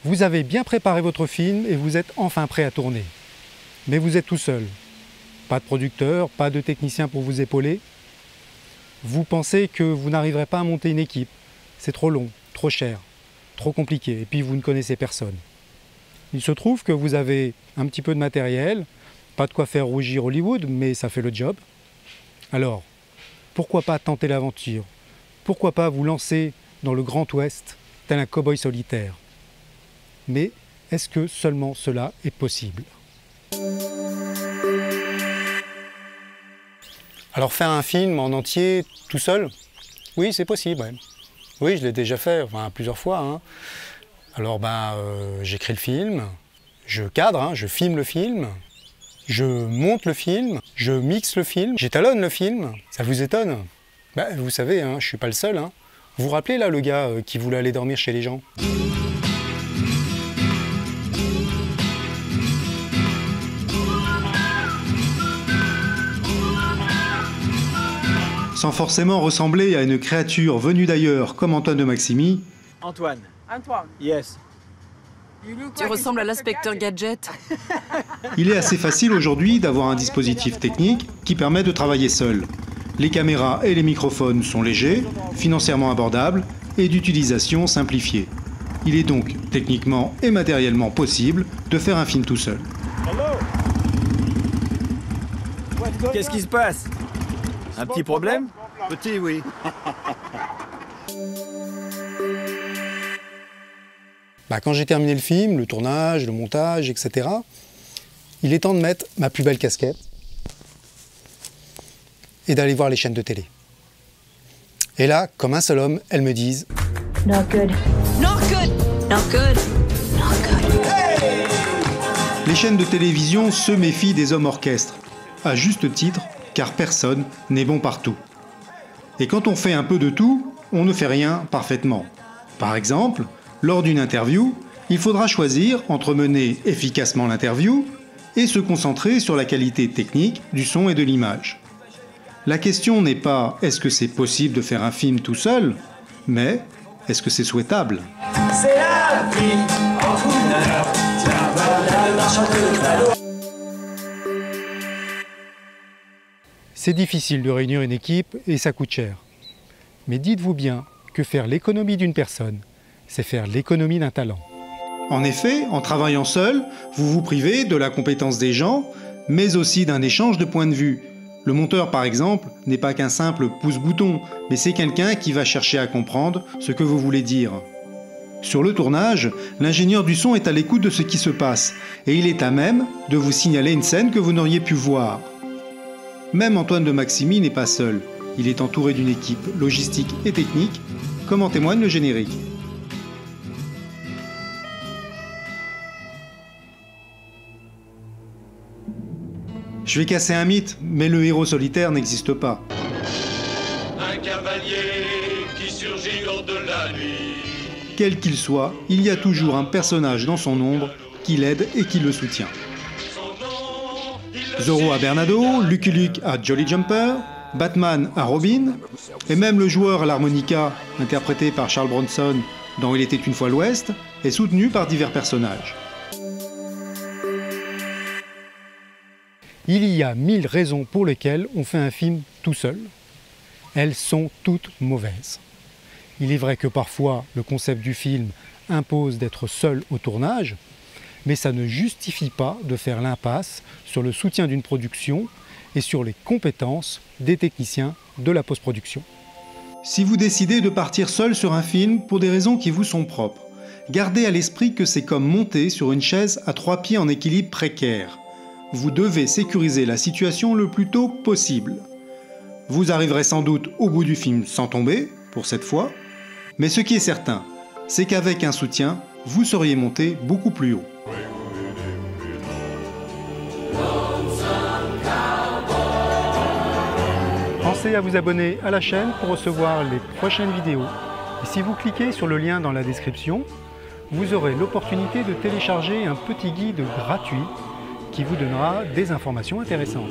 Vous avez bien préparé votre film et vous êtes enfin prêt à tourner. Mais vous êtes tout seul. Pas de producteur, pas de technicien pour vous épauler. Vous pensez que vous n'arriverez pas à monter une équipe. C'est trop long, trop cher, trop compliqué, et puis vous ne connaissez personne. Il se trouve que vous avez un petit peu de matériel, pas de quoi faire rougir Hollywood, mais ça fait le job. Alors, pourquoi pas tenter l'aventure? Pourquoi pas vous lancer dans le Grand Ouest, tel un cow-boy solitaire? Mais est-ce que seulement cela est possible? Alors faire un film en entier, tout seul, oui c'est possible. Ouais. Oui, je l'ai déjà fait, enfin, plusieurs fois. Hein. Alors j'écris le film, je cadre, hein, je filme le film, je monte le film, je mixe le film, j'étalonne le film. Ça vous étonne? Vous savez, hein, je ne suis pas le seul. Hein. Vous vous rappelez là le gars qui voulait aller dormir chez les gens? Sans forcément ressembler à une créature venue d'ailleurs comme Antoine de Maximi. Antoine. Antoine. Yes. Tu ressembles à l'inspecteur Gadget. Il est assez facile aujourd'hui d'avoir un dispositif technique qui permet de travailler seul. Les caméras et les microphones sont légers, financièrement abordables et d'utilisation simplifiée. Il est donc techniquement et matériellement possible de faire un film tout seul. Qu'est-ce qui se passe? Un petit problème? Petit, oui. Quand j'ai terminé le film, le tournage, le montage, etc., il est temps de mettre ma plus belle casquette et d'aller voir les chaînes de télé. Et là, comme un seul homme, elles me disent « Not good. Not good. Not good. Not good. » Les chaînes de télévision se méfient des hommes orchestres, à juste titre, car personne n'est bon partout. Et quand on fait un peu de tout, on ne fait rien parfaitement. Par exemple, lors d'une interview, il faudra choisir entre mener efficacement l'interview et se concentrer sur la qualité technique du son et de l'image. La question n'est pas est-ce que c'est possible de faire un film tout seul, mais est-ce que c'est souhaitable? C'est la vie en couleur, C'est difficile de réunir une équipe et ça coûte cher. Mais dites-vous bien que faire l'économie d'une personne, c'est faire l'économie d'un talent. En effet, en travaillant seul, vous vous privez de la compétence des gens, mais aussi d'un échange de points de vue. Le monteur, par exemple, n'est pas qu'un simple pouce-bouton, mais c'est quelqu'un qui va chercher à comprendre ce que vous voulez dire. Sur le tournage, l'ingénieur du son est à l'écoute de ce qui se passe, et il est à même de vous signaler une scène que vous n'auriez pu voir. Même Antoine de Maximi n'est pas seul. Il est entouré d'une équipe logistique et technique, comme en témoigne le générique. Je vais casser un mythe, mais le héros solitaire n'existe pas. Un cavalier qui surgit lors de la nuit. Quel qu'il soit, il y a toujours un personnage dans son ombre qui l'aide et qui le soutient. Zorro à Bernardo, Lucky Luke à Jolly Jumper, Batman à Robin, et même le joueur à l'harmonica, interprété par Charles Bronson dans Il était une fois l'Ouest, est soutenu par divers personnages. Il y a 1000 raisons pour lesquelles on fait un film tout seul. Elles sont toutes mauvaises. Il est vrai que parfois le concept du film impose d'être seul au tournage, mais ça ne justifie pas de faire l'impasse sur le soutien d'une production et sur les compétences des techniciens de la post-production. Si vous décidez de partir seul sur un film pour des raisons qui vous sont propres, gardez à l'esprit que c'est comme monter sur une chaise à 3 pieds en équilibre précaire. Vous devez sécuriser la situation le plus tôt possible. Vous arriverez sans doute au bout du film sans tomber, pour cette fois, mais ce qui est certain, c'est qu'avec un soutien, vous seriez monté beaucoup plus haut. Pensez à vous abonner à la chaîne pour recevoir les prochaines vidéos. Et si vous cliquez sur le lien dans la description, vous aurez l'opportunité de télécharger un petit guide gratuit qui vous donnera des informations intéressantes.